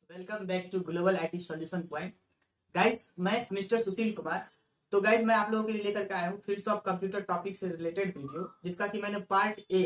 Welcome back to global IT solution point. Guys, मैं mister Sushil Kumar. तो guys, मैं आप लोगों के लिए लेकर के आया हूँ फील्ड्स ऑफ कंप्यूटर टॉपिक से रिलेटेड वीडियो, जिसका कि मैंने पार्ट ए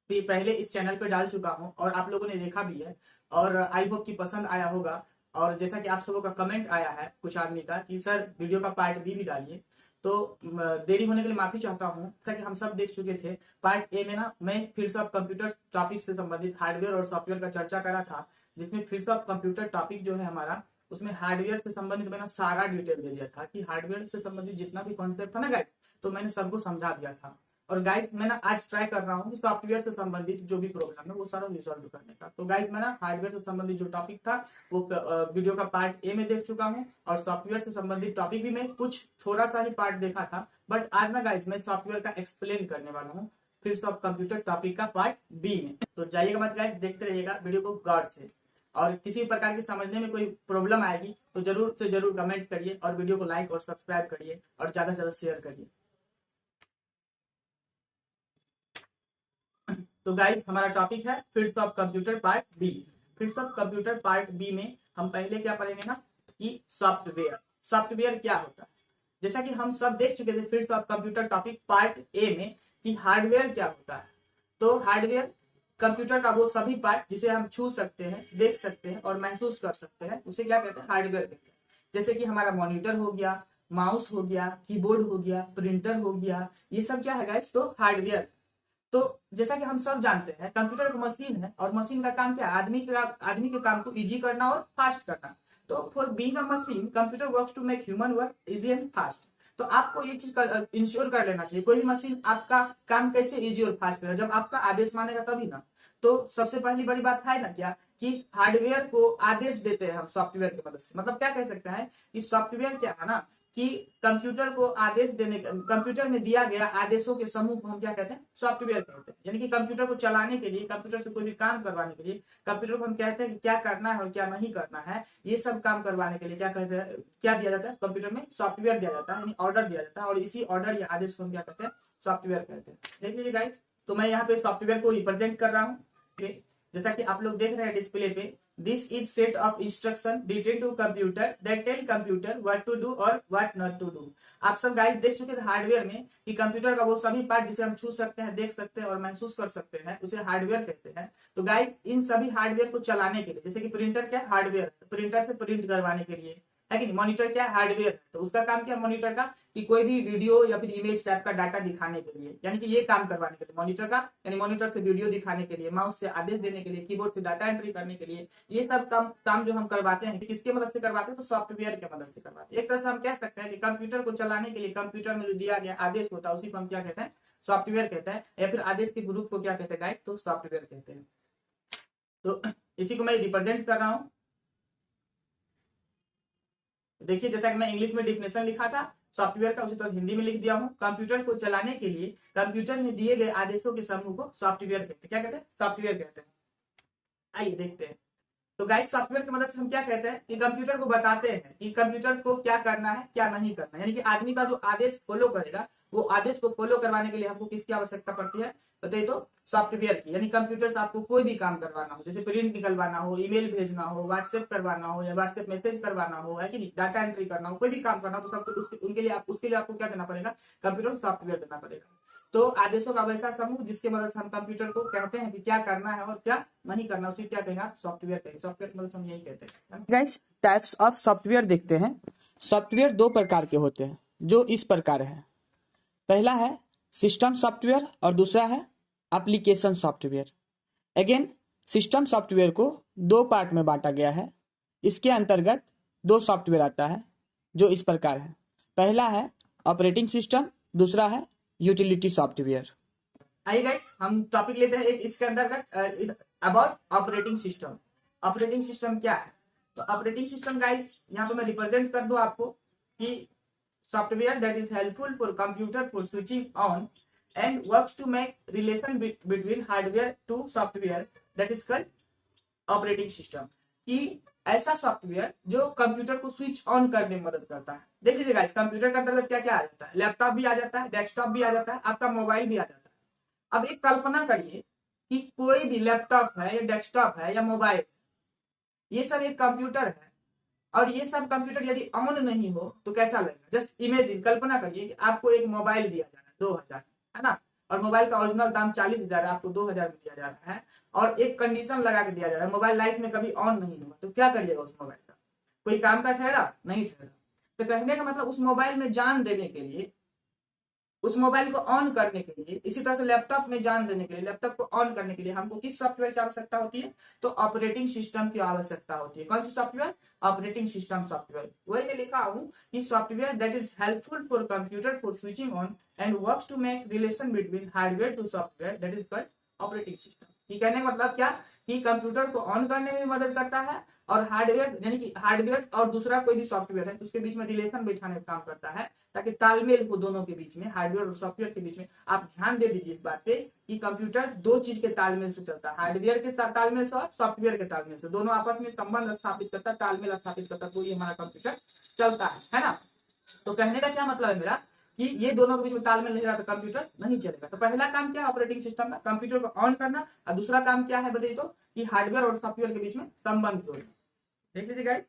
पहले इस चैनल पे डाल चुका हूँ और आप लोगों ने देखा भी है और आई होप कि पसंद आया होगा। और जैसा कि आप सबों का कमेंट आया है कुछ आदमी का कि सर वीडियो का पार्ट बी भी डालिए, तो देरी होने के लिए माफी चाहता हूँ। जैसा कि हम सब देख चुके थे, पार्ट ए में ना मैं फील्ड्स ऑफ कंप्यूटर टॉपिक से संबंधित हार्डवेयर और सॉफ्टवेयर का चर्चा करा था, जिसमें फील्ड्स ऑफ कंप्यूटर टॉपिक जो है हमारा, उसमें हार्डवेयर से संबंधित मैंने सारा डिटेल दे दिया था कि हार्डवेयर से संबंधित जितना भी कॉन्सेप्ट था ना गाइस, तो मैंने सबको समझा दिया था। और गाइस, मैं ना आज ट्राई कर रहा हूँ सॉफ्टवेयर से संबंधित जो भी प्रॉब्लम है वो सारा रिजॉल्व करने का। तो गाइस, मैं ना हार्डवेयर से संबंधित जो टॉपिक था वो वीडियो का पार्ट ए में देख चुका हूँ, और सॉफ्टवेयर से संबंधित टॉपिक भी मैं कुछ थोड़ा सा ही पार्ट देखा था। बट आज ना गाइस, मैं सॉफ्टवेयर का एक्सप्लेन करने वाला हूँ फील्ड्स ऑफ कंप्यूटर टॉपिक का पार्ट बी में। तो जाइएगा मत गाइस, देखते रहिएगा वीडियो को गौर से। और किसी प्रकार की समझने में कोई प्रॉब्लम आएगी तो जरूर से जरूर कमेंट करिए और वीडियो को लाइक और सब्सक्राइब करिए और ज्यादा से ज्यादा शेयर करिए। तो गाइस, हमारा टॉपिक है fields of computer part B. Fields of computer part B में हम पहले क्या पढ़ेंगे ना कि सॉफ्टवेयर। सॉफ्टवेयर क्या होता है, जैसा कि हम सब देख चुके थे fields of computer topic part A में कि हार्डवेयर क्या होता है। तो हार्डवेयर कंप्यूटर का वो सभी पार्ट जिसे हम छू सकते हैं, देख सकते हैं और महसूस कर सकते हैं, उसे क्या कहते हैं, हार्डवेयर कहते हैं। जैसे कि हमारा मॉनिटर हो गया, माउस हो गया, कीबोर्ड हो गया, प्रिंटर हो गया, ये सब क्या है गाइस, तो हार्डवेयर। तो जैसा कि हम सब जानते हैं, कंप्यूटर एक मशीन है और मशीन का काम क्या है, आदमी के काम को इजी करना और फास्ट करना। तो for being a machine, computer works to make human work easy and fast. तो आपको ये चीज इंश्योर कर लेना चाहिए, कोई भी मशीन आपका काम कैसे इजी और फास्ट करेगा, जब आपका आदेश मानेगा तभी ना। तो सबसे पहली बड़ी बात है ना क्या कि हार्डवेयर को आदेश देते हैं हम सॉफ्टवेयर की मदद से। मतलब क्या कह सकते हैं कि सॉफ्टवेयर क्या है ना कि कंप्यूटर को आदेश देने, कंप्यूटर में दिया गया आदेशों के समूह को हम क्या कहते हैं, सॉफ्टवेयर कहते हैं। यानी कि कंप्यूटर को चलाने के लिए, कंप्यूटर से कोई भी काम करवाने के लिए, कंप्यूटर को हम कहते हैं कि क्या करना है और क्या नहीं करना है, ये सब काम करवाने के लिए क्या कहते हैं, क्या दिया जाता है, कंप्यूटर में सॉफ्टवेयर दिया जाता है, यानी ऑर्डर दिया जाता है। और इसी ऑर्डर या आदेश को हम क्या कहते हैं, सॉफ्टवेयर कहते हैं। देख लीजिए गाइस, तो मैं यहाँ पे सॉफ्टवेयर को रिप्रेजेंट कर रहा हूँ। जैसा कि आप लोग देख रहे हैं डिस्प्ले पे, this is set of instruction written to computer that tell computer what to do और व्हाट नॉट टू डू। आप सब गाइस देख चुके थे हार्डवेयर में कि कंप्यूटर का वो सभी पार्ट जिसे हम छू सकते हैं, देख सकते हैं और महसूस कर सकते हैं, उसे हार्डवेयर कहते हैं। तो गाइस, इन सभी हार्डवेयर को चलाने के लिए, जैसे कि प्रिंटर क्या हार्डवेयर, प्रिंटर से प्रिंट करवाने के लिए है कि नहीं, मॉनिटर क्या हार्डवेयर है, तो उसका काम क्या मॉनिटर का कि कोई भी वीडियो या फिर इमेज टाइप का डाटा दिखाने के लिए, यानी कि ये काम करवाने के लिए मॉनिटर का, यानी मॉनिटर से वीडियो दिखाने के लिए, माउस से आदेश देने के लिए, कीबोर्ड से डाटा एंट्री करने के लिए, ये सब काम जो हम करवाते हैं किसके मदद से करवाते हैं, तो सॉफ्टवेयर की मदद से करवाते हैं। एक तरह से हम कह सकते हैं कि कंप्यूटर को चलाने के लिए कंप्यूटर में जो दिया गया आदेश होता है उसी को हम क्या कहते हैं, सॉफ्टवेयर कहते हैं, या फिर आदेश के ग्रुप को क्या कहते हैं गाइस, तो सॉफ्टवेयर कहते हैं। तो इसी को मैं रिप्रेजेंट कर रहा हूँ। देखिए, जैसा कि मैं इंग्लिश में डिफिनेशन लिखा था सॉफ्टवेयर का, उसी तरह हिंदी में लिख दिया हूँ। कंप्यूटर को चलाने के लिए कंप्यूटर में दिए गए आदेशों के समूह को सॉफ्टवेयर कहते हैं। क्या कहते हैं, सॉफ्टवेयर कहते हैं। आइए देखते हैं। तो गाइस, सॉफ्टवेयर की मदद से हम क्या कहते हैं कि कंप्यूटर को बताते हैं कि कंप्यूटर को क्या करना है क्या नहीं करना है, यानी कि आदमी का जो आदेश फॉलो करेगा, वो आदेश को फॉलो करवाने के लिए हमको किसकी आवश्यकता पड़ती है, बताइए, तो सॉफ्टवेयर की। यानी कंप्यूटर से आपको कोई भी काम करवाना हो, जैसे प्रिंट निकलवाना हो, ईमेल भेजना हो, व्हाट्सएप करवाना हो या व्हाट्सएप मैसेज करवाना हो, है कि नहीं, डाटा एंट्री करना हो, कोई भी काम करना हो, तो सबको उनके लिए उसके लिए आपको क्या देना पड़ेगा, कंप्यूटर सॉफ्टवेयर देना पड़ेगा। तो आदेशों का वैसा समूह जिसके मदद से हम कंप्यूटर को कहते हैं कि क्या करना है और क्या नहीं करना, उसे क्या कहेगा, सॉफ्टवेयर कहेंगे। सॉफ्टवेयर की मदद से हम यही कहते हैं। गाइस, टाइप्स ऑफ सॉफ्टवेयर देखते हैं। सॉफ्टवेयर दो प्रकार के होते हैं जो इस प्रकार है। पहला है सिस्टम सॉफ्टवेयर और दूसरा है application software. Again, system software को दो पार्ट में बांटा गया है। इसके अंतर्गत दो सॉफ्टवेयर आता है जो इस प्रकार है। पहला है ऑपरेटिंग सिस्टम, दूसरा है यूटिलिटी सॉफ्टवेयर। आइए गाइस, हम टॉपिक लेते हैं एक इसके अंतर्गत about operating system. Operating system क्या है, तो ऑपरेटिंग सिस्टम गाइस यहाँ पे मैं रिप्रेजेंट कर दूं आपको कि software that is helpful for computer for switching on and works to make relation between hardware to software, that is called operating system. कि ऐसा सॉफ्टवेयर जो कंप्यूटर को स्विच ऑन करने में मदद करता है। देख लीजिए गाइस, कंप्यूटर के अंतर्गत क्या क्या आ जाता है, लैपटॉप भी आ जाता है, डेस्कटॉप भी आ जाता है, आपका मोबाइल भी आ जाता है। अब एक कल्पना करिए कि कोई भी लैपटॉप है या डेस्कटॉप है या मोबाइल, ये सब एक कंप्यूटर है, और ये सब कंप्यूटर यदि ऑन नहीं हो तो कैसा लगेगा। जस्ट इमेजिन, कल्पना करिए कि आपको एक मोबाइल दिया जा रहा है 2000, है ना, और मोबाइल का ओरिजिनल दाम 40,000 है, आपको 2000 में दिया जा रहा है, और एक कंडीशन लगा के दिया जा रहा है मोबाइल लाइफ में कभी ऑन नहीं होगा, तो क्या करिएगा उस मोबाइल का? कोई काम का ठहरा? नहीं ठहरा। तो कहने का मतलब उस मोबाइल में जान देने के लिए, उस मोबाइल को ऑन करने के लिए, इसी तरह से लैपटॉप में जान देने के लिए, लैपटॉप को ऑन करने के लिए हमको किस सॉफ्टवेयर की आवश्यकता होती है? तो ऑपरेटिंग सिस्टम की आवश्यकता होती है। कौन सी सॉफ्टवेयर? Operating system software. वही मैं लिखा हूँ कि software that is helpful for computer for switching on and works to make relation between hardware to software that is called operating system. ये कहने का मतलब क्या कि कंप्यूटर को ऑन करने में मदद करता है, और हार्डवेयर यानी कि हार्डवेयर और दूसरा कोई भी सॉफ्टवेयर है उसके बीच में रिलेशन बैठाने का काम करता है, ताकि तालमेल हो दोनों के बीच में, हार्डवेयर और सॉफ्टवेयर के बीच में। आप ध्यान दे दीजिए इस बात पे कि कंप्यूटर दो चीज के तालमेल से चलता है, हार्डवेयर के तालमेल से और सॉफ्टवेयर के तालमेल से, दोनों आपस में संबंध स्थापित करता है, तालमेल स्थापित करता है, तो ये हमारा कंप्यूटर चलता है ना। तो कहने का क्या मतलब है मेरा कि ये दोनों के बीच में तालमेल नहीं रहा तो कंप्यूटर नहीं चलेगा। तो पहला काम क्या है ऑपरेटिंग सिस्टम का? कंप्यूटर को ऑन करना, और दूसरा काम क्या है बताइए तो, कि हार्डवेयर और सॉफ्टवेयर के बीच में संबंध जोड़ना। देख लीजिए गाइस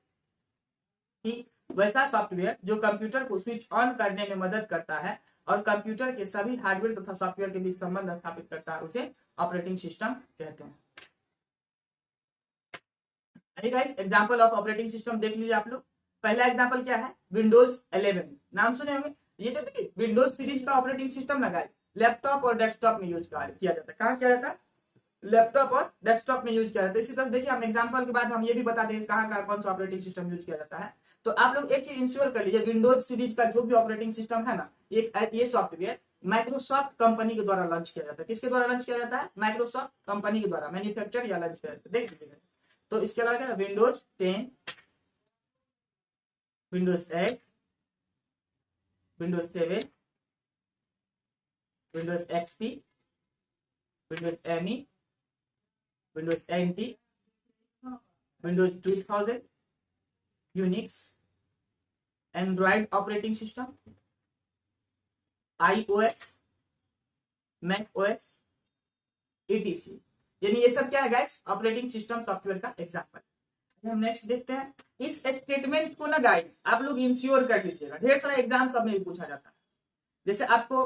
कि वैसा सॉफ्टवेयर जो कंप्यूटर को स्विच ऑन करने में मदद करता है और कंप्यूटर के सभी हार्डवेयर तथा सॉफ्टवेयर के बीच संबंध स्थापित करता है, उसे ऑपरेटिंग सिस्टम कहते हैं। Guys example of operating system देख लीजिए आप लोग। पहला एग्जांपल क्या है? विंडोज 11, नाम सुने होंगे। ये जो देखिए विंडोज सीरीज का ऑपरेटिंग सिस्टम लगा है, लैपटॉप और डेस्कटॉप में यूज किया जाता है। कहाँ किया जाता है? लैपटॉप और डेस्कटॉप में यूज किया जाता है। इसी तरह देखिए हम एग्जांपल के बाद हम ये भी बता देंगे कहाँ कौन सा ऑपरेटिंग सिस्टम यूज किया जाता है। तो आप लोग एक चीज इंश्योर कर लीजिए, विंडोज सीरीज का जो भी ऑपरेटिंग सिस्टम है ना, ये सॉफ्टवेयर माइक्रोसॉफ्ट कंपनी के द्वारा लॉन्च किया जाता है। किसके द्वारा लॉन्च किया जाता है? माइक्रोसॉफ्ट कंपनी के द्वारा मैन्युफैक्चर या लॉन्च किया जाता है। देख लीजिएगा। तो इसके अलावा क्या? Windows 10, Windows 8, Windows 7, Windows XP, Windows ME, Windows NT, Windows 2000, Unix, Android operating system, iOS, Mac OS, ETC. यानी ये सब क्या है गाइस? ऑपरेटिंग सिस्टम सॉफ्टवेयर का एग्जांपल। हम नेक्स्ट देखते हैं। इस स्टेटमेंट को ना गाइस आप लोग इंश्योर कर लीजिएगा, ढेर सारा एग्जाम सब में भी पूछा जाता है। जैसे आपको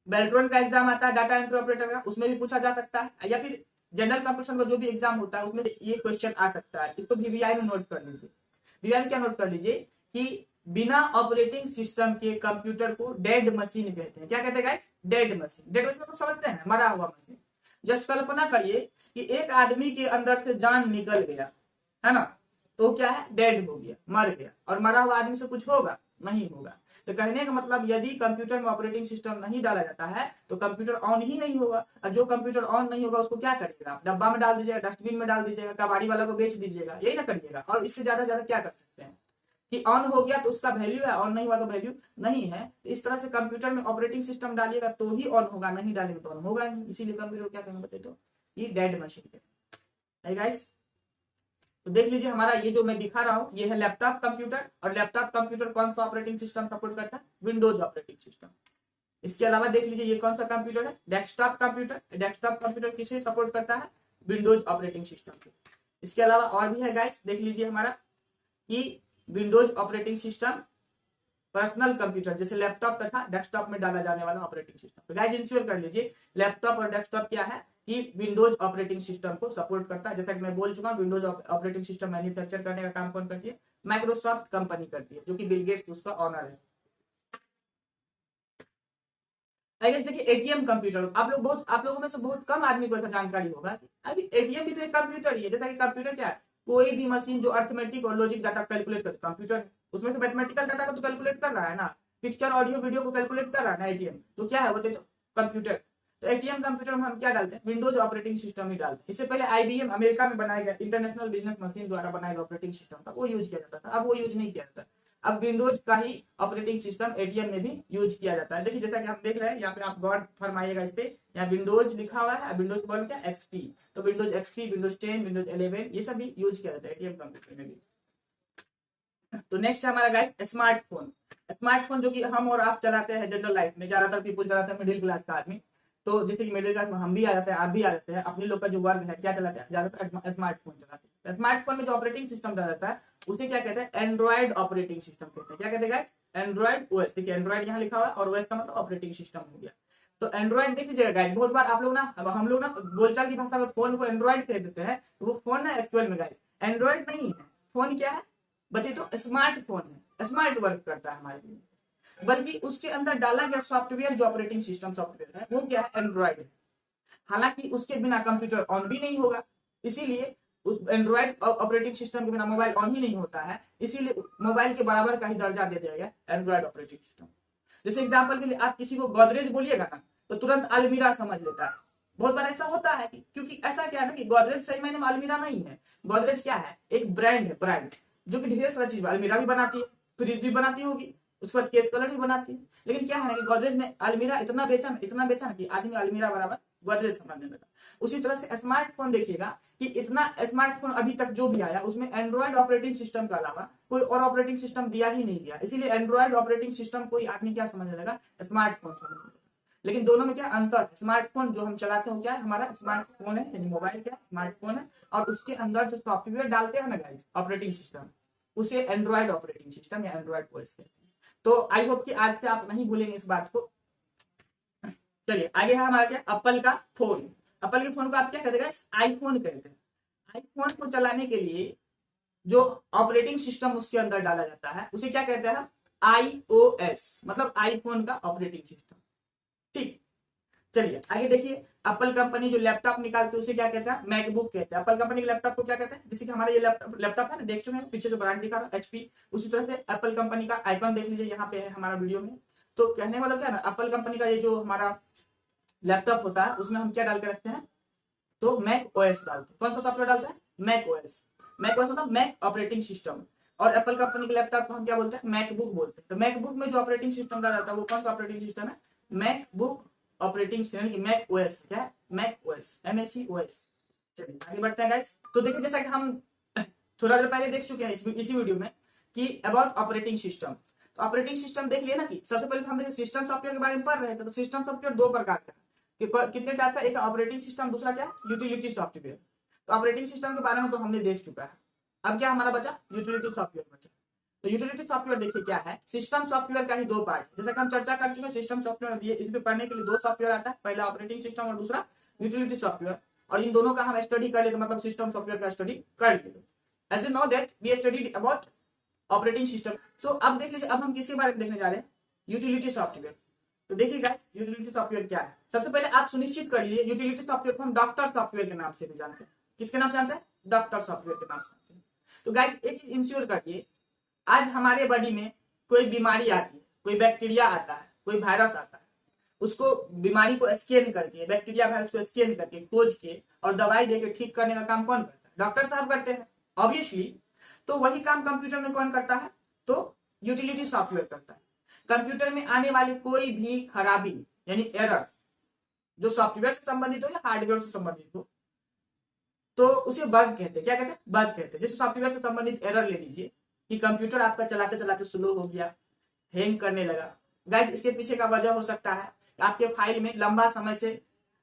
बेल्ट्रॉन का एग्जाम आता है डाटा एंट्री ऑपरेटर का, उसमें भी पूछा जा सकता है, या फिर जनरल कंपटीशन का जो भी एग्जाम होता है उसमें ये क्वेश्चन आ सकता है। इसको वीवीआई में नोट कर लीजिए। वीवीआई में क्या नोट कर लीजिए कि बिना ऑपरेटिंग सिस्टम के कंप्यूटर को डेड मशीन कहते हैं। क्या कहते हैं guys? Dead machine. Dead machine तो समझते हैं, मरा हुआ मशीन। जस्ट कल्पना करिए कि एक आदमी के अंदर से जान निकल गया, है ना, तो क्या है? डेड हो गया, मर गया। और मरा हुआ आदमी से कुछ होगा? नहीं होगा। तो कहने का मतलब यदि कंप्यूटर में ऑपरेटिंग सिस्टम नहीं डाला जाता है तो कंप्यूटर ऑन ही नहीं होगा, और जो कंप्यूटर ऑन नहीं होगा उसको क्या करिएगा? डब्बा में डाल दीजिएगा, डस्टबिन में डाल दीजिएगा, कबाड़ी वाला को बेच दीजिएगा, यही ना करिएगा। और इससे ज्यादा क्या कर सकते हैं कि ऑन हो गया तो उसका वैल्यू है, ऑन नहीं हुआ तो वैल्यू नहीं है। तो इस तरह से कंप्यूटर में ऑपरेटिंग सिस्टम डालिएगा तो ही ऑन होगा, नहीं डालेंगे तो ऑन होगा नहीं। इसीलिए कंप्यूटर क्या कहेंगे बताइए तो, ये डेड मशीन है गाइस। तो देख लीजिए हमारा ये जो मैं दिखा रहा हूँ ये है लैपटॉप कंप्यूटर, और लैपटॉप कंप्यूटर कौन सा ऑपरेटिंग सिस्टम सपोर्ट करता है? Windows operating system. इसके अलावा देख लीजिए ये कौन सा कंप्यूटर है? Desktop computer. डेस्कटॉप कंप्यूटर किसे सपोर्ट करता है? विंडोज ऑपरेटिंग सिस्टम के। इसके अलावा और भी है गाइस, देख लीजिए हमारा कि Windows operating system personal computer जैसे लैपटॉप तथा डेस्कटॉप में डाला जाने वाला ऑपरेटिंग सिस्टम। तो गाइस इंश्योर कर लीजिए लैपटॉप और डेस्कटॉप क्या है कि विंडोज ऑपरेटिंग सिस्टम को सपोर्ट करता है। जैसा कि मैं बोल चुका हूं, विंडोज ऑपरेटिंग सिस्टम मैन्युफैक्चर करने का काम कौन करती है? माइक्रोसॉफ्ट कंपनी करती है, जो कि बिल गेट्स उसका ऑनर है। देखिए एटीएम कंप्यूटर, आप लोगों में से बहुत कम आदमी को ऐसा जानकारी होगा कि अभी एटीएम भी तो एक कंप्यूटर ही है। जैसा कि कंप्यूटर क्या है? कोई भी मशीन जो अर्थमेटिक और लॉजिक डाटा कैलकुलेट करती है, कंप्यूटर उसमें से मैथमेटिकल डाटा को तो कैलकुलेट कर रहा है ना, पिक्चर ऑडियो वीडियो को कैलकुलेट कर रहा है ना एटीएम। तो क्या है वो? तो कंप्यूटर। तो एटीएम कंप्यूटर में हम क्या डालते हैं? विंडोज ऑपरेटिंग सिस्टम ही डालते हैं। इससे पहले आईबीएम अमेरिका में बनाया गया इंटरनेशनल बिजनेस मशीन द्वारा बनाया गया ऑपरेटिंग सिस्टम था, वो यूज किया जाता था। अब वो यूज नहीं किया जाता। अब विंडोज का ही ऑपरेटिंग सिस्टम एटीएम में भी यूज किया जाता है। देखिए जैसा कि हम देख रहे हैं यहाँ पे, आप गौर फरमाइएगा इस पे, यहाँ विंडोज लिखा हुआ है, विंडोज बोल क्या? एक्सपी। तो विंडोज एक्सपी, विंडोज 10, विंडोज 11 ये सब भी यूज किया जाता है एटीएम कंप्यूटर में भी। तो नेक्स्ट है हमारा गाइस स्मार्टफोन। स्मार्टफोन जो कि हम और आप चलाते हैं जनरल लाइफ में, ज्यादातर पीपल चलाते हैं, मिडिल क्लास का आदमी। तो जैसे कि मिडिल क्लास में हम भी आ जाते हैं, आप भी आ जाते हैं, अपने लोग का जो वर्ग है क्या चलाते हैं, ज्यादातर स्मार्टफोन चलाते हैं। स्मार्टफोन में जो ऑपरेटिंग सिस्टम चला जाता है उसे क्या कहते हैं, एंड्रॉइड ऑपरेटिंग सिस्टम कहते हैं। क्या कहते हैं गाइस, एंड्रॉइड ओएस। देखिए एंड्रॉइड यहाँ लिखा हुआ है और ओएस का मतलब ऑपरेटिंग सिस्टम हो गया। तो एंड्रॉइड देख लीजिएगा गाइस, बहुत बार आप लोग ना, हम लोग ना बोलचाल की भाषा में फोन को एंड्रॉइड कह देते हैं, तो वो फोन ना एक्चुअल में गाइस एंड्रॉइड नहीं है। फोन क्या है बताइए, तो स्मार्टफोन है, स्मार्ट वर्क करता है हमारे लिए, बल्कि उसके अंदर डाला गया सॉफ्टवेयर जो ऑपरेटिंग सिस्टम सॉफ्टवेयर है वो क्या है, एंड्रॉइड है। हालांकि उसके बिना कंप्यूटर ऑन भी नहीं होगा, इसीलिए एंड्रॉइड ऑपरेटिंग सिस्टम के बिना मोबाइल ऑन ही नहीं होता है, इसीलिए मोबाइल के बराबर का ही दर्जा दे दिया गया एंड्रॉइड ऑपरेटिंग सिस्टम। जैसे एग्जांपल के लिए आप किसी को गोदरेज बोलिएगा ना तो तुरंत अलमीरा समझ लेता है। बहुत बार ऐसा होता है कि क्योंकि ऐसा क्या है ना कि गोदरेज सही मायने में अलमीरा नहीं है। गोदरेज क्या है, एक ब्रांड है, ब्रांड जो कि ढेर सारा चीज, अलमीरा भी बनाती है, फ्रिज भी बनाती होगी, उसके बाद केस कलर भी बनाती है। लेकिन क्या है ना कि गोदरेज ने अलमीरा इतना बेचा ना कि आदमी अलमीरा बराबर गोदरेज समझने लगा। उसी तरह से स्मार्टफोन देखिएगा कि इतना स्मार्टफोन अभी तक जो भी आया उसमें एंड्रॉइड ऑपरेटिंग सिस्टम के अलावा कोई और ऑपरेटिंग सिस्टम दिया ही नहीं गया, इसीलिए एंड्रॉइड ऑपरेटिंग सिस्टम कोई आदमी क्या समझने लगा, स्मार्टफोन समझने लगा। लेकिन दोनों में क्या अंतर है, स्मार्टफोन जो हम चलाते हैं क्या है, हमारा स्मार्टफोन है, यानी मोबाइल क्या है, स्मार्टफोन है, और उसके अंदर जो सॉफ्टवेयर डालते हैं ना गाइस ऑपरेटिंग सिस्टम, उसे एंड्रॉइड ऑपरेटिंग सिस्टम या एंड्रॉइड ओएस कहते हैं। तो आई होप कि आज से आप नहीं भूलेंगे इस बात को। चलिए आगे है हमारा क्या, एप्पल का फोन। एप्पल के फोन को आप क्या कहते हैं, आईफोन कहते हैं। आईफोन को चलाने के लिए जो ऑपरेटिंग सिस्टम उसके अंदर डाला जाता है उसे क्या कहते हैं, iOS, मतलब आईफोन का ऑपरेटिंग सिस्टम। ठीक, चलिए आगे देखिए, एप्पल कंपनी जो लैपटॉप निकालते हैं उसे क्या कहते हैं, मैकबुक कहते हैं। एप्पल कंपनी के लैपटॉप को क्या कहते हैं, जैसे कि हमारा ये लैपटॉप है ना, देख चुके हैं पीछे जो ब्रांड दिखा रहा है HP, उसी तरह से एप्पल कंपनी का आइकॉन देख लीजिए, यहाँ पे है हमारा वीडियो में। तो कहने का मतलब क्या है ना, एप्पल कंपनी का ये जो हमारा लैपटॉप होता है उसमें हम क्या डाल के रखते हैं, तो मैक ओएस डालते हैं। कौन सा सॉफ्टवेयर डालते हैं, मैक ओएस। मैक ओएस मतलब मैक ऑपरेटिंग सिस्टम। और एप्पल कंपनी के लैपटॉप को हम क्या बोलते हैं, मैकबुक बोलते हैं। तो मैकबुक में जो ऑपरेटिंग सिस्टम डाला जाता है वो कौन सा ऑपरेटिंग सिस्टम है, MacBook operating system, Mac OS. क्या है, मैक ओएस, MAC OS। चलिए आगे बढ़ते हैं गाइस। तो देखिए जैसा कि हम थोड़ा देर पहले देख चुके हैं इसी वीडियो में कि अबाउट ऑपरेटिंग सिस्टम। तो ऑपरेटिंग सिस्टम देख लिया ना, कि सबसे पहले हम सिस्टम सॉफ्टवेयर के बारे में पढ़ रहे थे। तो सिस्टम सॉफ्टवेयर दो प्रकार का, कितने टाइप का, एक ऑपरेटिंग सिस्टम, दूसरा क्या, यूटिलिटी सॉफ्टवेयर। तो ऑपरेटिंग सिस्टम के बारे में तो हमने देख चुका है, अब क्या हमारा बचा, यूटिलिटी सॉफ्टवेयर बचा। तो यूटिलिटी सॉफ्टवेयर देखिए क्या है, सिस्टम सॉफ्टवेयर का ही दो पार्ट, जैसा कि हम चर्चा कर चुके हैं। सिस्टम सॉफ्टवेयर इसमें पढ़ने के लिए दो सॉफ्टवेयर आता है, पहला ऑपरेटिंग सिस्टम और दूसरा यूटिलिटी सॉफ्टवेयर। और इन दोनों का हम स्टडी कर लेते, मतलब सिस्टम सॉफ्टवेयर का स्टडी कर लेते। As we know that we studied about operating system. So अब देख लीजिए, अब हम किसके बारे में देखने जा रहे हैं, यूटिलिटी सॉफ्टवेयर। तो देखिए गाइस, यूटिलिटी सॉफ्टवेयर क्या है, सबसे पहले आप सुनिश्चित कर लीजिए, यूटिलिटी सॉफ्टवेयर को हम डॉक्टर सॉफ्टवेयर के नाम से भी जानते हैं। किसके नाम से जानते हैं, डॉक्टर सॉफ्टवेयर के नाम से जानते हैं। तो गाइस एक चीज इंश्योर करिए, आज हमारे बॉडी में कोई बीमारी आती है, कोई बैक्टीरिया आता है, कोई वायरस आता है, उसको बीमारी को स्कैन करके, बैक्टीरिया वायरस को स्कैन करके, खोज के और दवाई देके ठीक करने का काम कौन करता है, डॉक्टर साहब करते हैं ऑब्वियसली। तो वही काम कंप्यूटर में कौन करता है, तो यूटिलिटी सॉफ्टवेयर करता है। कंप्यूटर में आने वाली कोई भी खराबी यानी एरर, जो सॉफ्टवेयर से संबंधित हो या हार्डवेयर से संबंधित हो, तो उसे बग कहते हैं। क्या कहते हैं, बग कहते हैं। जैसे सॉफ्टवेयर से संबंधित एरर ले लीजिए कि कंप्यूटर आपका चलाते चलाते स्लो हो गया, हैंग करने लगा। गाइस इसके पीछे का वजह हो सकता है आपके फाइल में लंबा समय से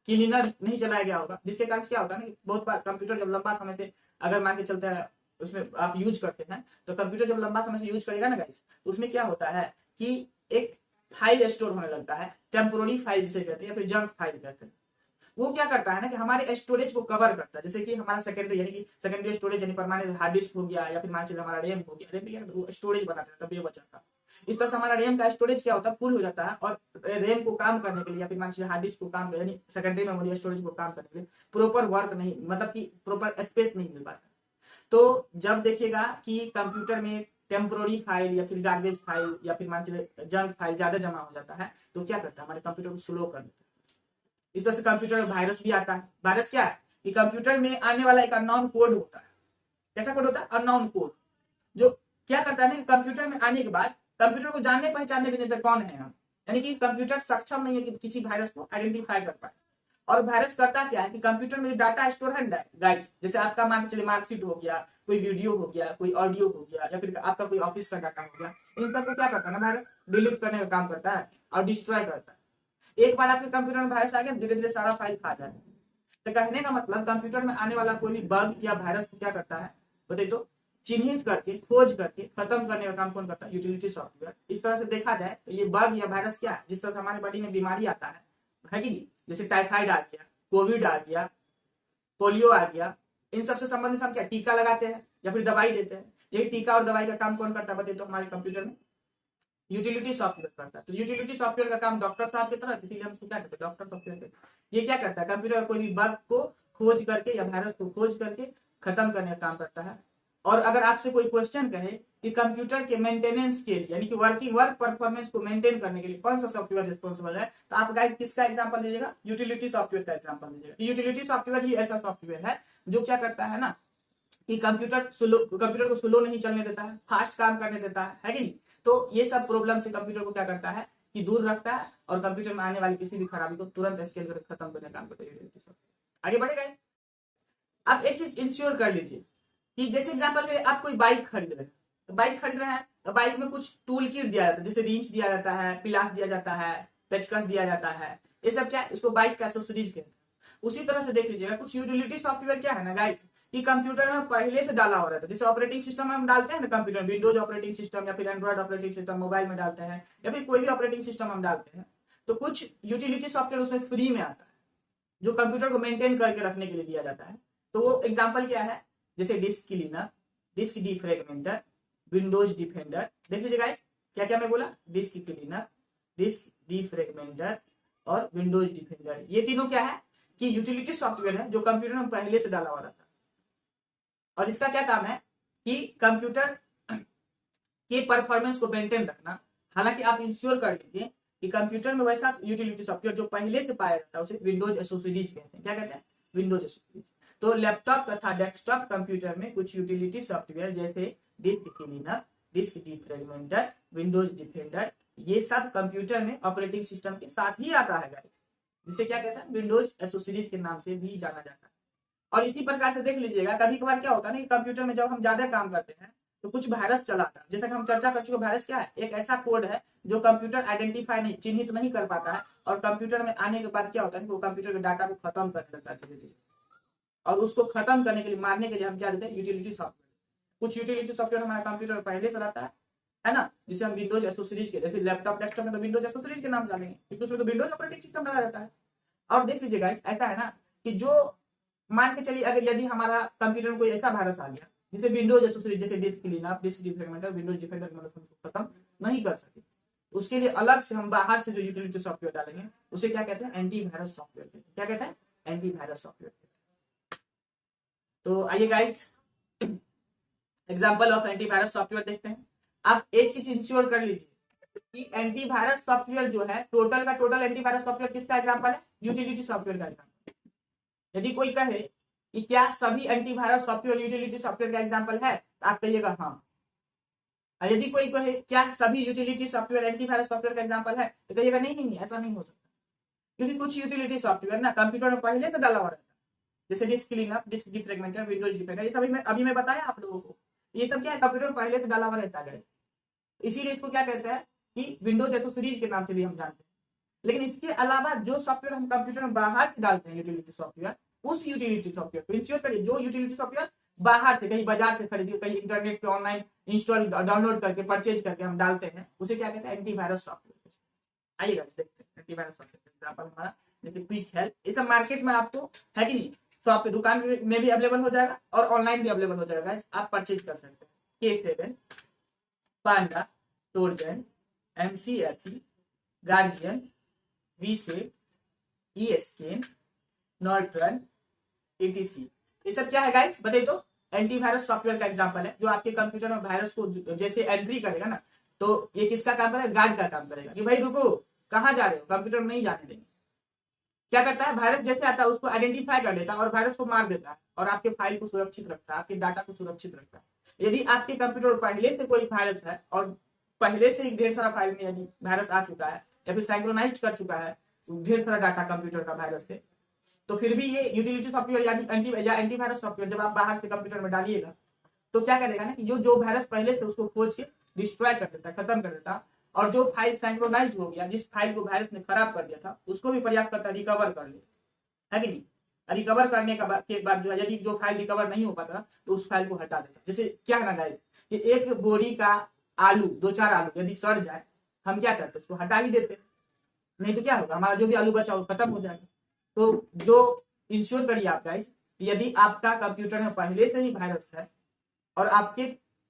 क्लीनर नहीं चलाया गया होगा, जिसके कारण क्या होता है ना कि बहुत बार कंप्यूटर जब लंबा समय से अगर मान के चलता है उसमें आप यूज करते हैं, तो कंप्यूटर जब लंबा समय से यूज करेगा ना गाइस, तो उसमें क्या होता है कि एक फाइल स्टोर होने लगता है, टेम्पोररी फाइल जिसे कहते हैं या फिर जंक फाइल कहते हैं। वो क्या करता है ना कि हमारे स्टोरेज को कवर करता है, जैसे कि हमारा सेकेंडरी यानी कि सेकेंडरी स्टोरेज यानी परमानेंट हार्ड डिस्क हो गया, या फिर मान चलिए हमारा रैम हो गया, रैम वो स्टोरेज बनाता है तब ये बचा था। इस तरह से हमारा रैम का स्टोरेज क्या होता है, फुल हो जाता है, और रैम को काम करने के लिए या फिर मान लीजिए हार्ड डिस्क को काम यानी सेकेंडरी मेमोरी स्टोरेज को काम करने के लिए प्रॉपर वर्क नहीं, मतलब कि प्रॉपर स्पेस नहीं मिल पाता। तो जब देखिएगा कि कंप्यूटर में टेम्पोररी फाइल या फिर गार्बेज फाइल या फिर मान चलिए जंक फाइल ज्यादा जमा हो जाता है, तो क्या करता है, हमारे कंप्यूटर को स्लो कर देता है। इस तरह से कंप्यूटर में वायरस भी आता है। वायरस क्या है कि कंप्यूटर में आने वाला एक अननोन कोड होता है। कैसा कोड होता है, अननोन कोड, जो क्या करता है ना कि कंप्यूटर में आने के बाद कंप्यूटर को जानने पहचानने भी नहीं देता कौन है हम, यानी कि कंप्यूटर सक्षम नहीं है कि किसी वायरस को आइडेंटिफाई कर पाए। और वायरस करता क्या है कि कंप्यूटर में जो डाटा स्टोर है गाइस, जैसे आपका मान के चलिए मार्कशीट हो गया, कोई वीडियो हो गया, कोई ऑडियो हो गया, या फिर आपका कोई ऑफिस का डाटा हो गया, इन सबको क्या करता है ना वायरस डिलीट करने का काम करता है और डिस्ट्रॉय करता है। एक बार आपके कंप्यूटर में वायरस आ गया, धीरे धीरे सारा फाइल खा जाए। तो कहने का मतलब कंप्यूटर में आने वाला कोई भी बग या वायरस को क्या करता है बताइए तो, चिन्हित करके, खोज करके खत्म करने का काम कौन करता है? Utility software. इस तरह से देखा जाए तो ये बग या वायरस क्या है, जिस तरह से हमारे बॉडी में बीमारी आता है कि नहीं, जैसे टाइफाइड आ गया, कोविड आ गया, पोलियो आ गया, इन सबसे संबंधित हम क्या टीका लगाते हैं या फिर दवाई देते हैं। यही टीका और दवाई का काम कौन करता है बताइए तो? हमारे कंप्यूटर में यूटिलिटी सॉफ्टवेयर करता है। तो यूटिलिटी सॉफ्टवेयर का काम डॉक्टर साहब की तरह, इसीलिए हम उसको क्या कहते हैं? Doctor software. ये क्या करता है? कंप्यूटर का कोई भी बग को खोज करके या वायरस को खोज करके खत्म करने का काम करता है। और अगर आपसे कोई क्वेश्चन कहे कि कंप्यूटर के मेंटेनेंस के लिए, यानी कि वर्क परफॉर्मेंस को मेंटेन करने के लिए कौन सा सॉफ्टवेयर रिस्पॉन्सिबल है, तो आप गाइस किसका एग्जांपल दीजिएगा? यूटिलिटी सॉफ्टवेयर का एग्जांपल दीजिएगा। यूटिलिटी सॉफ्टवेयर ही ऐसा सॉफ्टवेयर है जो क्या करता है ना, कि कंप्यूटर को स्लो नहीं चलने देता है, फास्ट काम करने देता है कि नहीं। तो ये सब प्रॉब्लम से कंप्यूटर को क्या करता है कि दूर रखता है, और कंप्यूटर में आने वाली किसी भी खराबी को तुरंत स्केल करके खत्म करने का काम करता है। आगे बढ़े गाइस। आप एक चीज इंश्योर कर लीजिए कि जैसे एग्जांपल के लिए आप कोई बाइक खरीद रहे हैं, तो बाइक खरीद रहे हैं तो बाइक में कुछ टूल किट दिया जाता है, जैसे रिंच दिया जाता है, पिलास दिया जाता है, पेचकस दिया जाता है। ये सब क्या है? इसको बाइक का एक्सेसरीज कहते हैं। उसी तरह से देख लीजिएगा कुछ यूटिलिटी सॉफ्टवेयर क्या है ना गाइस, कि कंप्यूटर में पहले से डाला हो रहता है। जैसे ऑपरेटिंग सिस्टम में हम डालते हैं ना कंप्यूटर में, विंडोज ऑपरेटिंग सिस्टम या फिर एंड्रॉइड ऑपरेटिंग सिस्टम मोबाइल में डालते हैं, या फिर कोई भी ऑपरेटिंग सिस्टम हम डालते हैं, तो कुछ यूटिलिटी सॉफ्टवेयर उसमें फ्री में आता है जो कंप्यूटर को मेंटेन करके रखने के लिए दिया जाता है। तो वो एग्जाम्पल क्या है? जैसे disk cleaner, disk defragmenter, Windows Defender. देख लीजिए गाइस क्या क्या मैं बोला, डिस्क क्लीनर, डिस्क डिफ्रेगमेंटर और विंडोज डिफेंडर। ये तीनों क्या है कि यूटिलिटी सॉफ्टवेयर है जो कंप्यूटर में पहले से डाला हुआ रहता है। और इसका क्या काम है कि कंप्यूटर के परफॉर्मेंस को मेंटेन रखना। हालांकि आप इंश्योर कर लीजिए कि कंप्यूटर में वैसा यूटिलिटी सॉफ्टवेयर जो पहले से पाया जाता है उसे विंडोज एसोसिडीज कहते हैं। क्या कहते हैं? Windows accessories. तो लैपटॉप तथा डेस्कटॉप कंप्यूटर में कुछ यूटिलिटी सॉफ्टवेयर जैसे disk cleaner, disk defragmenter, Windows Defender, ये सब कंप्यूटर में ऑपरेटिंग सिस्टम के साथ ही आता है गाइस, जिसे क्या कहते हैं? विंडोज एसोसिडीज के नाम से भी जाना जाता है। और इसी प्रकार से देख लीजिएगा कभी कभार क्या होता है ना कि कंप्यूटर में जब हम ज्यादा काम करते हैं तो कुछ वायरस चलाता है। जैसा कि हम चर्चा कर चुके, वायरस क्या है? एक ऐसा कोड है जो कंप्यूटर आइडेंटिफाई नहीं, चिन्हित नहीं कर पाता है, और कंप्यूटर में आने के बाद क्या होता है कि वो कंप्यूटर के डाटा को खत्म कर देता है धीरे धीरे। और उसको खत्म करने के लिए, मारने के लिए हम क्या देते हैं? Utility software. कुछ यूटिलिटी सॉफ्टवेयर हमारा कंप्यूटर पहले से रहता है ना, जिसे हम विंडोज एसोसिडीज के, जैसे लैपटॉप डेस्कटॉप में तो विंडोज एसोसिडीज के नाम डालेंगे क्योंकि उसमें तो विंडोज ऑपरेटिंग सिस्टम डाला रहता है। और देख लीजिए गाइस ऐसा है ना कि जो मान के चलिए अगर यदि हमारा कंप्यूटर में कोई ऐसा वायरस आ गया जिसे विंडोज एसोसिएट, जैसे disc cleanup, disc defragmenter, Windows defender की मदद से उसको खत्म नहीं कर सके, उसके लिए अलग से हम बाहर से जो यूटिलिटी सॉफ्टवेयर डालेंगे उसे क्या कहते हैं? एंटीवायरस सॉफ्टवेयर कहते हैं। क्या कहते हैं? Antivirus software. तो आइए guys example of antivirus software देखते हैं। आप एक चीज इंश्योर कर लीजिए कि एंटीवायरस सॉफ्टवेयर जो है, टोटल का टोटल एंटीवायरस सॉफ्टवेयर किसका एग्जांपल है? यूटिलिटी सॉफ्टवेयर का एग्जांपल। यदि कोई कहे कि क्या सभी एंटीवायरस सॉफ्टवेयर यूटिलिटी सॉफ्टवेयर का एग्जांपल है, तो आप कहिएगा हाँ। और यदि कोई कहे क्या सभी यूटिलिटी सॉफ्टवेयर एंटीवायरस सॉफ्टवेयर का एग्जांपल है, तो कहिएगा नहीं नहीं, ऐसा नहीं हो सकता। क्योंकि कुछ यूटिलिटी सॉफ्टवेयर ना कंप्यूटर में पहले से डाला हुआ रहता है, जैसे disc cleanup, disc defragmenter, Windows Defender, ये सब अभी मैं बताया आप लोगों को, ये सब क्या है? कंप्यूटर में पहले से डाला हुआ रहता है। इसीलिए इसको क्या कहते हैं कि विंडोज एसोसिडीज के नाम से भी हम जानते हैं। लेकिन इसके अलावा जो सॉफ्टवेयर हम कंप्यूटर में बाहर से डालते हैं यूटिलिटी सॉफ्टवेयर, उस यूटिलिटी सॉफ्टवेयर को इंश्योर करिए जो यूटिलिटी सॉफ्टवेयर बाहर से, कहीं बाजार से खरीदिए, कहीं इंटरनेट पे ऑनलाइन इंस्टॉल डाउनलोड करके परचेज करके हम डालते हैं, उसे क्या कहते हैं? Antivirus software. आइएगा देखते हैं एंटीवायरस सॉफ्टवेयर एग्जांपल हमारा जैसे क्विक हेल्प। ये सब मार्केट में आपको है कि नहीं, शॉप पे, दुकान में भी अवेलेबल हो जाएगा और ऑनलाइन भी अवेलेबल हो जाएगा, आप परचेज कर सकते हैं। K7, Panda, Trojan, MCFE, Guardian, वीसेप, ESKN, नॉर्टन, ETC, ये सब क्या है गाइस बताइए तो? एंटीवायरस सॉफ्टवेयर का एग्जांपल है जो आपके कंप्यूटर में वायरस को जैसे एंट्री करेगा ना, तो ये किसका काम करेगा? गार्ड का काम करेगा कि भाई रुको, कहां जा रहे हो, कंप्यूटर में नहीं जाने देंगे। क्या करता है? वायरस जैसे आता है उसको आइडेंटिफाई कर लेता है और वायरस को मार देता है, और आपके फाइल को सुरक्षित रखता है, आपके डाटा को सुरक्षित रखता है। यदि आपके कंप्यूटर पहले से कोई वायरस है और पहले से ही ढेर सारा फाइल में यदि वायरस आ चुका है या फिर सिंक्रोनाइज कर चुका है ढेर सारा डाटा कंप्यूटर का वायरस से, तो फिर भी ये यूटिलिटी सॉफ्टवेयर या एंटीवायरस सॉफ्टवेयर जब आप बाहर से कंप्यूटर में डालिएगा तो क्या करेगा ना कि जो वायरस पहले से उसको खोज के डिस्ट्रॉय कर देता है, खत्म कर देता है, और जो फाइल सिंक्रोनाइज हो गया, जिस फाइल को वायरस ने खराब कर दिया था, उसको भी प्रयास करता है रिकवर कर ले, है कि नहीं। रिकवर करने के बाद जो है, यदि जो फाइल रिकवर नहीं हो पाता तो उस फाइल को हटा देता। जैसे क्या करना गाइस कि एक बोरी का आलू, 2-4 आलू यदि सड़ जाए, हम क्या करते उसको हटा ही देते, नहीं तो क्या होगा, हमारा जो भी आलू बचा वो खत्म हो जाएगा। तो जो इंश्योर करिए आप गाइस, यदि आपका कंप्यूटर में पहले से ही वायरस है और आपके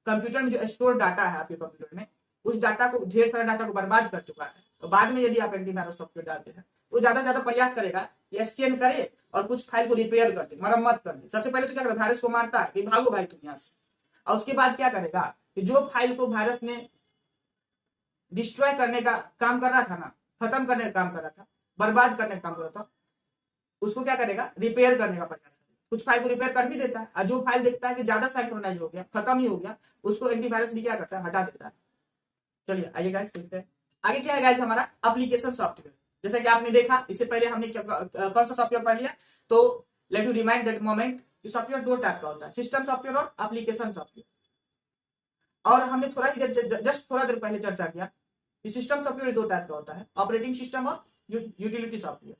कंप्यूटर में जो स्टोर डाटा है आपके कंप्यूटर में, उस डाटा को, ढेर सारा डाटा को बर्बाद कर चुका है, तो बाद में यदि आप एंटीवायरस सॉफ्टवेयर डालते हैं, वो ज्यादा से ज्यादा प्रयास करेगा कि स्कैन करे और कुछ फाइल को रिपेयर कर दे, मरम्मत कर दे। सबसे पहले तो क्या करेगा, वायरस को मारता है कि भागो भाई तुम यहाँ से, और उसके बाद क्या करेगा कि जो फाइल को वायरस ने डिस्ट्रॉय करने का काम कर रहा था ना, खत्म करने का काम कर रहा था, बर्बाद करने का काम कर रहा था, उसको क्या करेगा, रिपेयर करने का प्रयास करेगा। कुछ फाइल को रिपेयर कर भी देता है, और जो फाइल देखता है कि ज्यादा सिंक्रोनाइज हो गया, खत्म ही हो गया, उसको एंटीवायरस भी क्या करता है, हटा देता है। चलिए आगे गाइस देखते हैं। आगे क्या है गाइस हमारा एप्लीकेशन सॉफ्टवेयर। जैसा कि आपने देखा, इससे पहले हमने कौन सा सॉफ्टवेयर पढ़ लिया, तो let you remind that moment, software दो टाइप का होता है, सिस्टम सॉफ्टवेयर और एप्लीकेशन सॉफ्टवेयर। और हमने थोड़ा ही देर, जस्ट थोड़ा देर पहले चर्चा किया कि सिस्टम सॉफ्टवेयर दो टाइप का होता है, ऑपरेटिंग सिस्टम और यूटिलिटी सॉफ्टवेयर।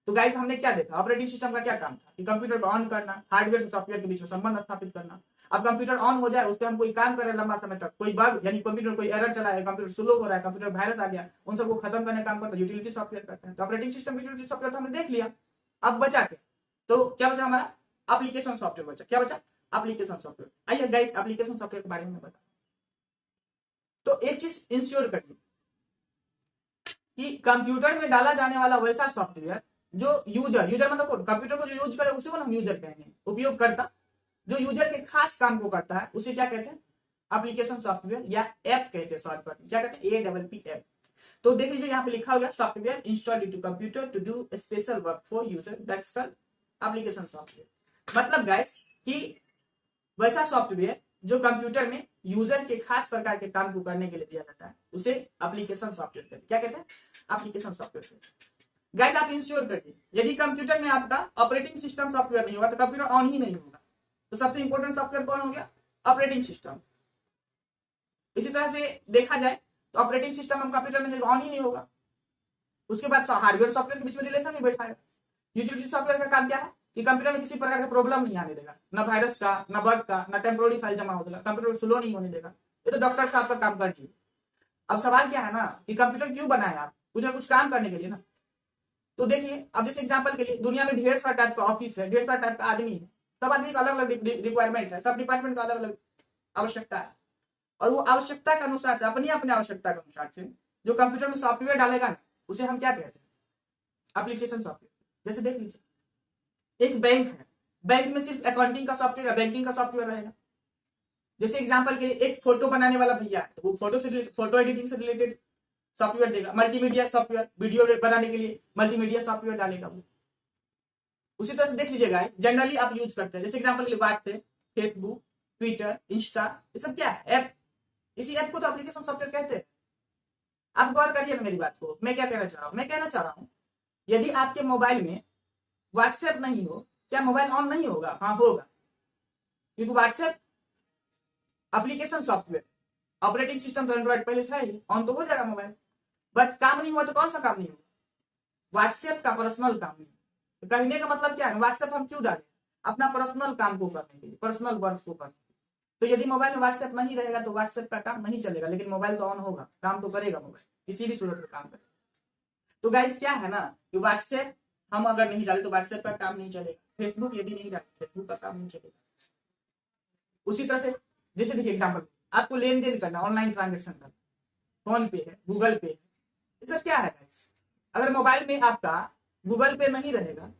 तो गाइस हमने क्या देखा, ऑपरेटिंग सिस्टम का क्या काम था कि कंप्यूटर को ऑन करना, हार्डवेयर से सॉफ्टवेयर के बीच में संबंध स्थापित करना। अब कंप्यूटर ऑन हो जाए, उस पर हम कोई काम करें लंबा समय तक, कोई बग यानी कंप्यूटर कोई एरर चला है, कंप्यूटर स्लो हो रहा है, कंप्यूटर वायरस आ गया, उन सबको खत्म करने का काम करता है यूटिलिटी सॉफ्टवेयर करते हैं। तो ऑपरेटिंग सिस्टम यूटिलिटी सॉफ्टवेयर तो हमने देख लिया। अब बचा क्या, तो क्या बचा हमारा, एप्लीकेशन सॉफ्टवेयर बचा। क्या बचा, एप्लीकेशन सॉफ्टवेयर। आइए गाइस एप्लीकेशन सॉफ्टवेयर के बारे में बता। तो एक चीज इंश्योर करिए कि कंप्यूटर में डाला जाने वाला वैसा सॉफ्टवेयर जो यूजर मतलब कंप्यूटर को जो यूज करे उसी को हम यूजर कहेंगे, उपयोगकर्ता, जो यूजर के खास काम को करता है उसे क्या कहते हैं, एप्लीकेशन सॉफ्टवेयर या ऐप कहते हैं, शॉर्ट फॉर्म क्या कहते हैं, APP ऐप। तो देख लीजिए यहाँ पे लिखा हुआ software installed into computer to do special work for user, that's called application software. मतलब गाइस कि वैसा सॉफ्टवेयर जो कंप्यूटर में यूजर के खास प्रकार के काम को करने के लिए दिया जाता है, उसे एप्लीकेशन सॉफ्टवेयर कहते हैं। क्या कहते हैं, एप्लीकेशन सॉफ्टवेयर। गाइस आप इंश्योर करिए, यदि कंप्यूटर में आपका ऑपरेटिंग सिस्टम सॉफ्टवेयर नहीं होगा तो कंप्यूटर ऑन ही नहीं होगा। तो सबसे इंपॉर्टेंट सॉफ्टवेयर कौन हो गया, ऑपरेटिंग सिस्टम। इसी तरह से देखा जाए तो ऑपरेटिंग सिस्टम हम कंप्यूटर में ऑन ही नहीं होगा, उसके बाद हार्डवेयर सॉफ्टवेयर के बीच में रिलेशन नहीं बैठाएगा। यूटिलिटी सॉफ्टवेयर का काम क्या है कि कंप्यूटर में किसी प्रकार का प्रॉब्लम नहीं आने देगा, ना वायरस का, ना बग का, ना टेम्पोररी फाइल जमा हो देगा, कंप्यूटर स्लो नहीं होने देगा। ये तो डॉक्टर साहब का काम कर दिए। अब सवाल क्या है ना कि कंप्यूटर क्यों बनाया आप, कुछ काम करने के लिए ना। तो देखिए अब जैसे एग्जांपल के लिए दुनिया में ढेर सारा टाइप का ऑफिस है, ढेर सारा टाइप का आदमी है, सब आदमी का अलग अलग रिक्वायरमेंट है, सब डिपार्टमेंट का अलग अलग आवश्यकता है, और वो आवश्यकता के अनुसार से अपनी अपनी आवश्यकता के अनुसार से जो कंप्यूटर में सॉफ्टवेयर डालेगा ना, उसे हम क्या कहते हैं, एप्लीकेशन सॉफ्टवेयर। जैसे देख लीजिए एक बैंक है, बैंक में सिर्फ अकाउंटिंग का सॉफ्टवेयर, बैंकिंग का सॉफ्टवेयर रहेगा। जैसे एग्जांपल के लिए एक फोटो बनाने वाला भैया है, तो वो फोटो एडिटिंग से रिलेटेड सॉफ्टवेयर देगा, मल्टीमीडिया सॉफ्टवेयर, वीडियो बनाने के लिए मल्टीमीडिया सॉफ्टवेयर डालेगा वो। उसी तरह से देख लीजिएगा जनरली आप यूज करते हैं, जैसे एग्जांपल के लिए व्हाट्सएप, फेसबुक, ट्विटर, इंस्टा, ये सब क्या है, ऐप। इसी ऐप को तो एप्लीकेशन सॉफ्टवेयर कहते हैं। आप गौर करिए मेरी बात को, मैं क्या कहना चाह रहा हूं, मैं कहना चाह रहा हूं यदि आपके मोबाइल में व्हाट्सएप नहीं हो, क्या मोबाइल ऑन नहीं होगा, हाँ होगा, क्योंकि WhatsApp application software, operating system तो एंड्रॉइड पहले से है, ऑन तो हो जाएगा मोबाइल, बट काम नहीं हुआ तो कौन सा काम नहीं हुआ, व्हाट्सएप का पर्सनल काम नहीं। तो कहने का मतलब क्या है, व्हाट्सएप हम क्यों डालें, अपना पर्सनल काम को करने के लिए, पर्सनल वर्क को करने के लिए। तो यदि मोबाइल में व्हाट्सएप नहीं रहेगा तो व्हाट्सएप का काम नहीं चलेगा, लेकिन मोबाइल तो ऑन होगा, काम तो करेगा मोबाइल, किसी भी सूरत में काम करेगा। तो गाइस क्या है ना कि व्हाट्सएप हम अगर नहीं डाले तो व्हाट्सएप का काम नहीं चलेगा, फेसबुक यदि नहीं डाले फेसबुक का काम नहीं चलेगा। उसी तरह से जैसे देखिए एग्जाम्पल, आपको लेन देन करना, ऑनलाइन ट्रांजेक्शन करना, फोन पे है, गूगल पे है, ये सब क्या है गाइस, अगर मोबाइल में आपका गूगल पे नहीं रहेगा,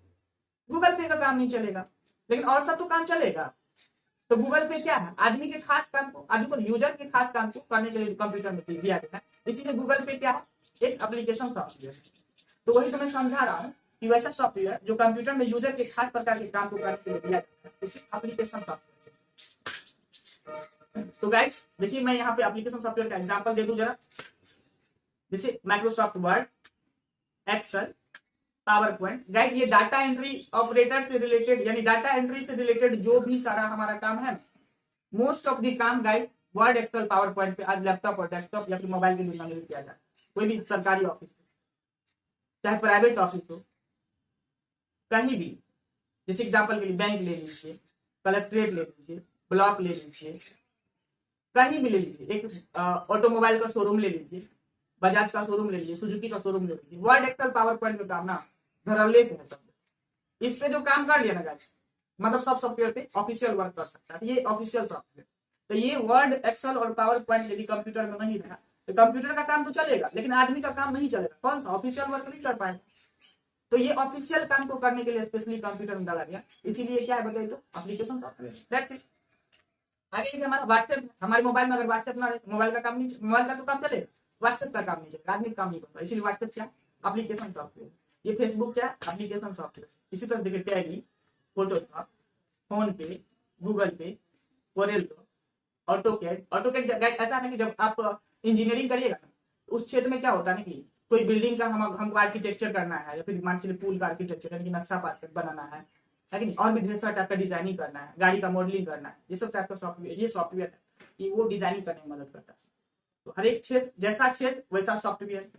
गूगल पे का काम नहीं चलेगा, लेकिन और सब तो काम चलेगा। तो गूगल पे क्या है, आदमी के खास काम को, आदमी को यूजर के खास काम को करने के लिए कंप्यूटर में दिया गया है, इसीलिए गूगल पे क्या है, एक एप्लीकेशन सॉफ्टवेयर है। तो वही तो मैं समझा रहा हूँ कि वैसा सॉफ्टवेयर जो कंप्यूटर में यूजर के खास प्रकार के काम को करने के लिए दिया जाता है, उसे एप्लीकेशन सॉफ्टवेयर। तो गाइस देखिए मैं यहाँ पे एप्लीकेशन सॉफ्टवेयर का एग्जांपल दे दूं जरा, जैसे Microsoft Word, Excel, PowerPoint. Guys ये डाटा एंट्री ऑपरेटर से रिलेटेड, यानी डाटा एंट्री से रिलेटेड जो भी सारा हमारा काम है, मोस्ट ऑफ द काम guys Word, Excel, PowerPoint पे आज लैपटॉप और डेस्कटॉप या फिर मोबाइल की दुनिया में किया जाए। कोई भी सरकारी ऑफिस हो, चाहे प्राइवेट ऑफिस हो, कहीं भी, जैसे एग्जाम्पल के लिए बैंक ले लीजिए, कलेक्ट्रेट ले लीजिए, ब्लॉक ले लीजिए, कहीं भी ले लीजिए, एक ऑटोमोबाइल का शोरूम ले लीजिए, बजाज का शोरूम ले लीजिए, सुजुकी का शोरूम ले लीजिए, वर्ड, एक्सेल, पावर पॉइंट का काम ना धड़ल्ले से है सब। इस पे जो काम कर लिया ना गाइस, मतलब सब सॉफ्टवेयर पे ऑफिशियल वर्क कर सकता है, ये ऑफिशियल सॉफ्टवेयर। तो ये वर्ड, एक्सेल और पावर पॉइंट यदि कंप्यूटर में नहीं रहा तो कंप्यूटर का काम तो चलेगा, लेकिन आदमी का काम नहीं चलेगा। कौन सा? ऑफिशियल वर्क नहीं कर पाएगा। तो ये ऑफिशियल काम को करने के लिए स्पेशली कंप्यूटर में डाला गया, इसीलिए क्या है बताइए तो एप्लीकेशन सॉफ्टवेयर। आगे देखिए हमारा व्हाट्सएप, हमारे मोबाइल में अगर व्हाट्सएप ना रहे, मोबाइल का काम नहीं, मोबाइल का तो काम चलेगा, व्हाट्सएप का काम नहीं चलेगा, आदमी का काम नहीं करता, इसीलिए व्हाट्सएप क्या? Application software. ये फेसबुक क्या? Application software. इसी तरह देखिए टैली, फोटोशॉप, फोन पे, गूगल पे, कोरेलो, ऑटोकैड। ऑटोकैड ऐसा है कि जब आप इंजीनियरिंग करिएगा उस क्षेत्र में क्या होता है ना कि कोई बिल्डिंग का हमको आर्किटेक्चर करना है, या फिर मान चलिए पुल का आर्किटेक्चर यानी कि नक्शा बनाना है, लेकिन और भी ढेर सारा टाइप का डिजाइनिंग करना है, गाड़ी का मॉडलिंग करना है, ये सब टाइप का सॉफ्टवेयर, ये सॉफ्टवेयर है कि वो डिजाइनिंग करने में मदद करता है। तो हर एक क्षेत्र, जैसा क्षेत्र वैसा सॉफ्टवेयर,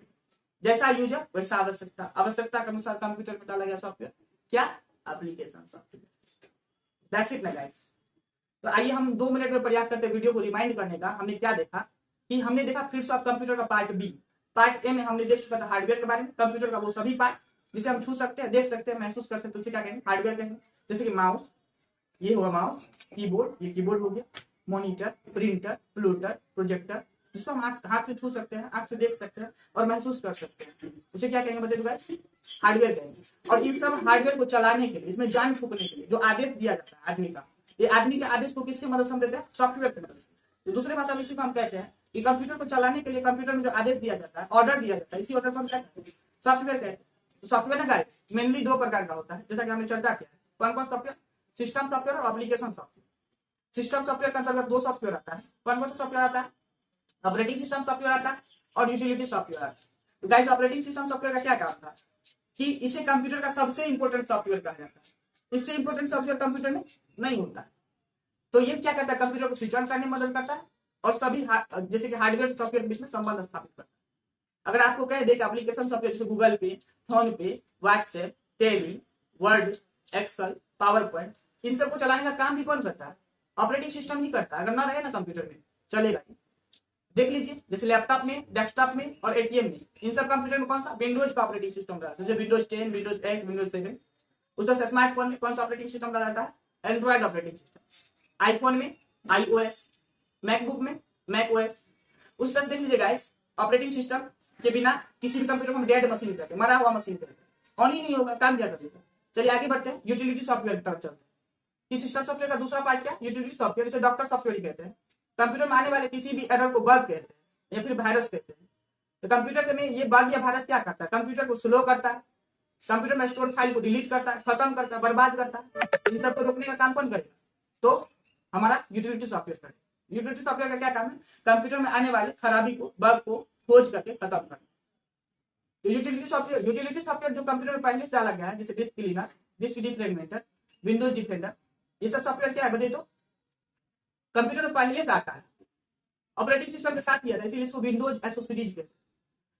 जैसा यूजर वैसा आवश्यकता, आवश्यकता के अनुसार कंप्यूटर में डाला गया सॉफ्टवेयर क्या? Application software. दैट्स इट ना गाइस। तो आइए हम 2 मिनट में प्रयास करते हैं वीडियो को रिमाइंड करने का। हमने क्या देखा कि हमने देखा फिर ऑफ कंप्यूटर का पार्ट बी। पार्ट ए में हमने देख चुका था हार्डवेयर के बारे में, कंप्यूटर का वो सभी पार्ट जिसे हम छू सकते हैं, देख सकते हैं, महसूस कर सकते हैं, उसे क्या कहेंगे? हार्डवेयर कहेंगे। जैसे कि माउस, ये हुआ माउस, कीबोर्ड, ये कीबोर्ड हो गया, मॉनिटर, प्रिंटर, प्लूटर, प्रोजेक्टर, जिसको हम हाथ से छू सकते हैं, आंख से देख सकते हैं और महसूस कर सकते हैं, उसे क्या कहेंगे बताइए गाइस? हार्डवेयर कहेंगे। और इन सब हार्डवेयर को चलाने के लिए, इसमें जान फूकने के लिए जो आदेश दिया जाता है आदमी का, ये आदमी के आदेश को किसकी मदद से हम देते हैं? सॉफ्टवेयर की मदद से। तो दूसरे भाषा में इसी को हम कहते हैं कि कंप्यूटर को चलाने के लिए कंप्यूटर में जो आदेश दिया जाता है, ऑर्डर दिया जाता है, इसी ऑर्डर को हम क्या कहते हैं? सॉफ्टवेयर कहते हैं। तो सॉफ्टवेयर ना गाइस मेनली 2 प्रकार का होता है, जैसा कि हमने चर्चा किया। कौन कौन सॉफ्टवेयर? सिस्टम सॉफ्टवेयर और एप्लीकेशन सॉफ्टवेयर। सिस्टम सॉफ्टवेयर के अंतर्गत 2 सॉफ्टवेयर आता है। कौन कौन सा सॉफ्टवेयर आता है? ऑपरेटिंग सिस्टम सॉफ्टवेयर आता है और यूटिलिटी सॉफ्टवेयर आता है। तो गाइस ऑपरेटिंग सिस्टम सॉफ्टवेयर का क्या काम था कि इसे कंप्यूटर का सबसे इंपॉर्टेंट सॉफ्टवेयर कहा जाता है। इससे इंपॉर्टेंट सॉफ्टवेयर कंप्यूटर में नहीं होता है। तो ये क्या करता है? कंप्यूटर को स्विच ऑन करने में मदद करता है और सभी जैसे कि हार्डवेयर सॉफ्टवेयर के बीच में संबंध स्थापित करता है। अगर आपको कहे दे कि एप्लीकेशन सॉफ्टवेयर जैसे Google Pay, PhonePe, WhatsApp, Tally, Word, Excel, PowerPoint, इन सबको चलाने का काम भी कौन करता है? ऑपरेटिंग सिस्टम ही करता है। अगर ना रहे ना कंप्यूटर में चलेगा। देख लीजिए जैसे लैपटॉप में, डेस्कटॉप में और एटीएम में, इन सब कंप्यूटर में कौन सा? विंडोज का ऑपरेटिंग सिस्टम रहता है, जैसे विंडोज 10, विंडोज 8, विंडोज 7। उसका स्मार्टफोन में कौन सा ऑपरेटिंग सिस्टम रहता है? Android operating system. आईफोन में आईओएस, मैकबुक में मैक ओएस। उस तरह देख लीजिए गाइस, ऑपरेटिंग सिस्टम के बिना किसी भी कंप्यूटर को हम डेड मशीन कहते हैं, मरा हुआ मशीन कहते हैं, ऑन ही नहीं होगा, काम क्या करेगा। चलिए आगे बढ़ते हैं, यूटिलिटी सॉफ्टवेयर की तरफ चलते हैं। इस सिस्टम सॉफ्टवेयर का दूसरा पार्ट क्या? यूटिलिटी सॉफ्टवेयर, इसे डॉक्टर सॉफ्टवेयर ही कहते हैं। कंप्यूटर में आने वाले किसी भी एरर को बग कहते हैं या फिर वायरस कहते हैं। तो कंप्यूटर में ये बग या वायरस क्या करता है? कंप्यूटर को स्लो करता है, कंप्यूटर में स्टोर फाइल को डिलीट करता है, खत्म करता है, बर्बाद करता है। इन सबको रोकने का काम कौन करेगा? तो हमारा यूटिलिटी सॉफ्टवेयर करेगा। यूटिलिटी सॉफ्टवेयर का क्या काम है? कंप्यूटर में आने वाले खराबी को, बग को खोज करके खत्म करना। तो यूटिलिटी सॉफ्टवेयर जो कंप्यूटर में पहले से डाला गया है, जैसे disk cleaner, disk defragmenter, Windows Defender, ये सब सॉफ्टवेयर क्या है बताइए तो? कंप्यूटर में पहले से आता है, ऑपरेटिंग सिस्टम के साथ ही आता है, इसीलिए इसको विंडोज एसओ सीरीज कहते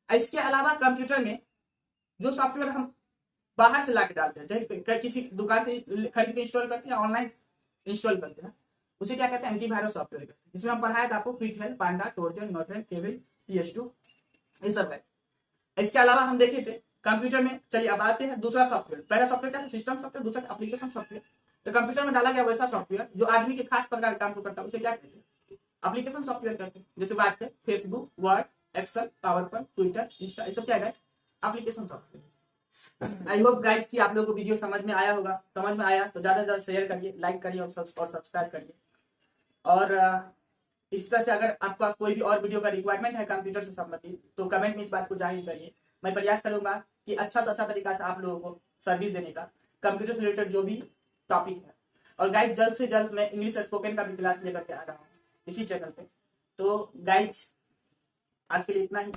हैं। इसके अलावा कंप्यूटर में जो सॉफ्टवेयर हम बाहर से लाके डालते हैं, चाहे किसी दुकान से खरीद के इंस्टॉल करते हैं या ऑनलाइन इंस्टॉल करते हैं, उसे क्या कहते हैं? एंटीवायरस सॉफ्टवेयर कहते हैं। जिसमें हम पढ़ाया था आपको क्विक हेल्प, पांडा, टोर्जन, नॉर्टन, केविन, PS2, ये सब है। इसके अलावा हम देखे थे कंप्यूटर में, चलिए अब आते हैं दूसरा सॉफ्टवेयर। पहला सॉफ्टवेयर क्या है? सिस्टम सॉफ्टवेयर, दूसरा एप्लीकेशन सॉफ्टवेयर। तो कंप्यूटर में डाला गया वैसा सॉफ्टवेयर जो आदमी के खास प्रकार काम को करता है, उसे क्या कहते हैं? एप्लीकेशन सॉफ्टवेयर कहते हैं। जैसे WhatsApp, Facebook, Word, Excel, PowerPoint, Twitter, Insta, ये सब क्या है? Application software. I hope guys कि आप लोगों को वीडियो समझ में आया होगा। समझ में आया तो ज्यादा से ज्यादा शेयर करिए, लाइक करिए और सब्सक्राइब करिए। और इस तरह से अगर आपका कोई भी और वीडियो का रिक्वायरमेंट है कंप्यूटर से संबंधित तो कमेंट में इस बात को जाहिर करिए। मैं प्रयास करूंगा कि अच्छा से अच्छा तरीका से आप लोगों को सर्विस देने का, कंप्यूटर से रिलेटेड जो भी टॉपिक है। और गाइज जल्द से जल्द मैं इंग्लिश स्पोकन का भी क्लास लेकर के आ रहा हूँ इसी चैनल पे। तो गाइज आज के लिए इतना ही।